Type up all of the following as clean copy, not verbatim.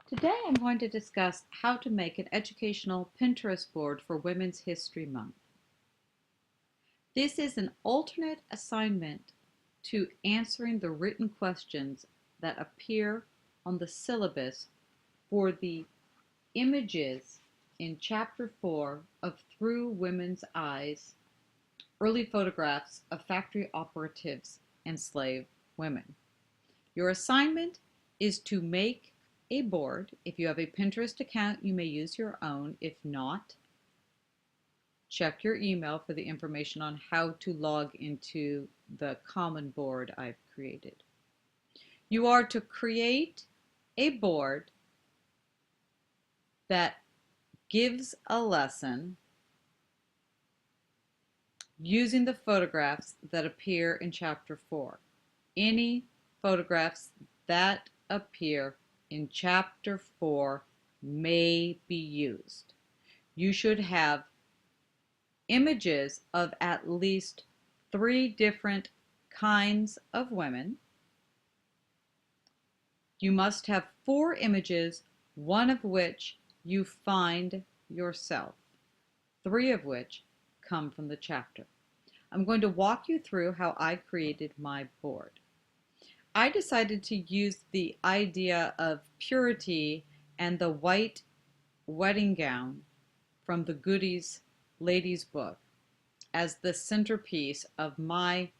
Today I'm going to discuss how to make an educational Pinterest board for Women's History Month. This is an alternate assignment to answering the written questions that appear on the syllabus for the images in Chapter 4 of Through Women's Eyes, Early Photographs of Factory Operatives and Slave Women. Your assignment is to make a board. If you have a Pinterest account, you may use your own. If not, check your email for the information on how to log into the common board I've created. You are to create a board that gives a lesson using the photographs that appear in Chapter 4. Any photographs that appear in Chapter 4 may be used. You should have images of at least 3 different kinds of women. You must have 4 images, 1 of which you find yourself, 3 of which come from the chapter. I'm going to walk you through how I created my board. I decided to use the idea of purity and the white wedding gown from the Goody's Ladies book as the centerpiece of my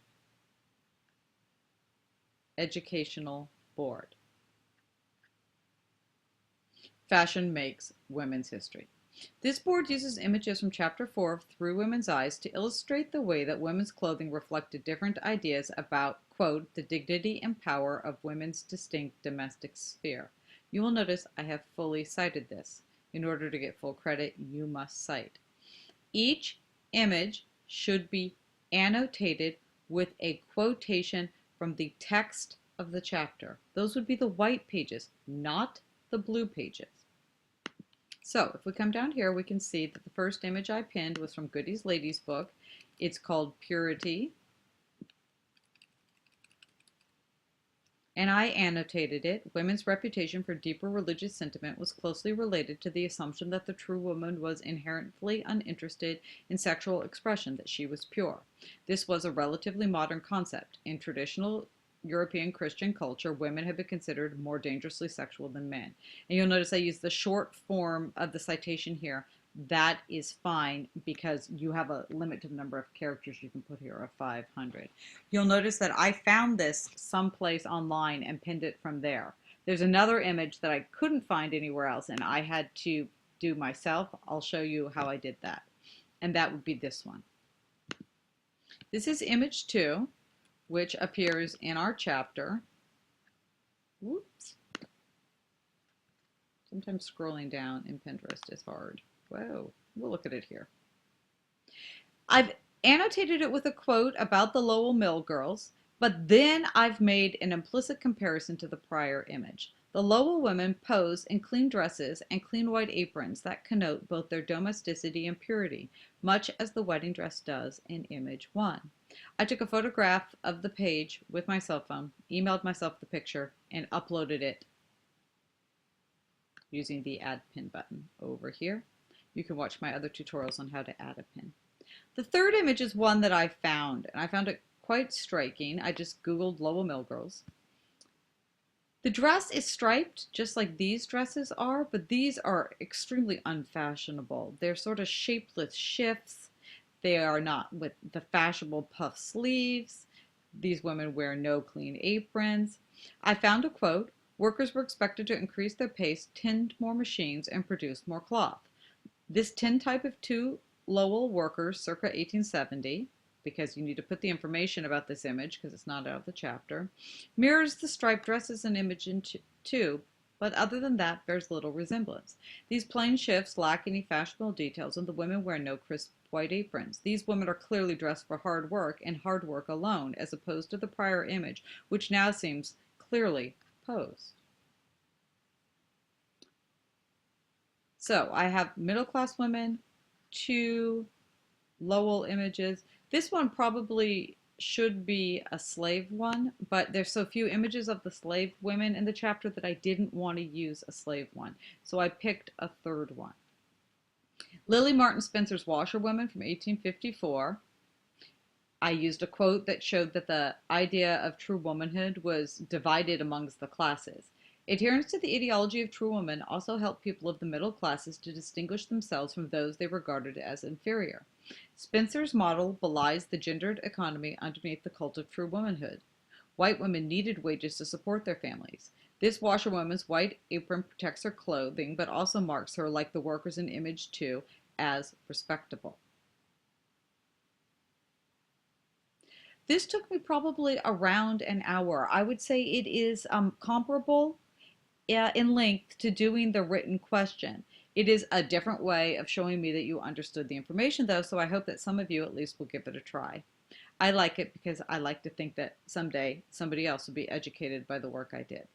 educational board. Fashion makes women's history. This board uses images from Chapter 4 of Through Women's Eyes to illustrate the way that women's clothing reflected different ideas about, quote, the dignity and power of women's distinct domestic sphere. You will notice I have fully cited this. In order to get full credit, you must cite. Each image should be annotated with a quotation from the text of the chapter. Those would be the white pages, not the blue pages. So if we come down here, we can see that the first image I pinned was from Goody's Ladies book. It's called Purity. And I annotated it. Women's reputation for deeper religious sentiment was closely related to the assumption that the true woman was inherently uninterested in sexual expression, that she was pure. This was a relatively modern concept. In traditional European Christian culture, women have been considered more dangerously sexual than men. And you'll notice I use the short form of the citation here. That is fine because you have a limit to the number of characters you can put here of 500. You'll notice that I found this someplace online and pinned it from there. There's another image that I couldn't find anywhere else and I had to do myself. I'll show you how I did that. And that would be this one. This is image 2, which appears in our chapter. Whoops. Sometimes scrolling down in Pinterest is hard. Whoa, we'll look at it here. I've annotated it with a quote about the Lowell Mill girls, but then I've made an implicit comparison to the prior image. The Lowell women pose in clean dresses and clean white aprons that connote both their domesticity and purity, much as the wedding dress does in image 1. I took a photograph of the page with my cell phone, emailed myself the picture, and uploaded it using the Add Pin button over here. You can watch my other tutorials on how to add a pin. The third image is one that I found, and I found it quite striking. I just Googled Lowell Mill girls. The dress is striped just like these dresses are, but these are extremely unfashionable. They're sort of shapeless shifts. They are not with the fashionable puff sleeves. These women wear no clean aprons. I found a quote, workers were expected to increase their pace, tend more machines, and produce more cloth. This tintype of 2 Lowell workers circa 1870, because you need to put the information about this image because it's not out of the chapter, mirrors the striped dresses in image 2, but other than that bears little resemblance. These plain shifts lack any fashionable details and the women wear no crisp white aprons. These women are clearly dressed for hard work and hard work alone, as opposed to the prior image, which now seems clearly posed. So I have middle-class women, 2 Lowell images. This one probably should be a slave one, but there's so few images of the slave women in the chapter that I didn't want to use a slave one. So I picked a third one. Lily Martin Spencer's Washerwomen from 1854. I used a quote that showed that the idea of true womanhood was divided amongst the classes. Adherence to the ideology of true woman also helped people of the middle classes to distinguish themselves from those they regarded as inferior. Spencer's model belies the gendered economy underneath the cult of true womanhood. White women needed wages to support their families. This washerwoman's white apron protects her clothing, but also marks her, like the workers in Image 2, as respectable. This took me probably around an hour. I would say it is comparable in length to doing the written question. It is a different way of showing me that you understood the information, though, so I hope that some of you at least will give it a try. I like it because I like to think that someday somebody else will be educated by the work I did.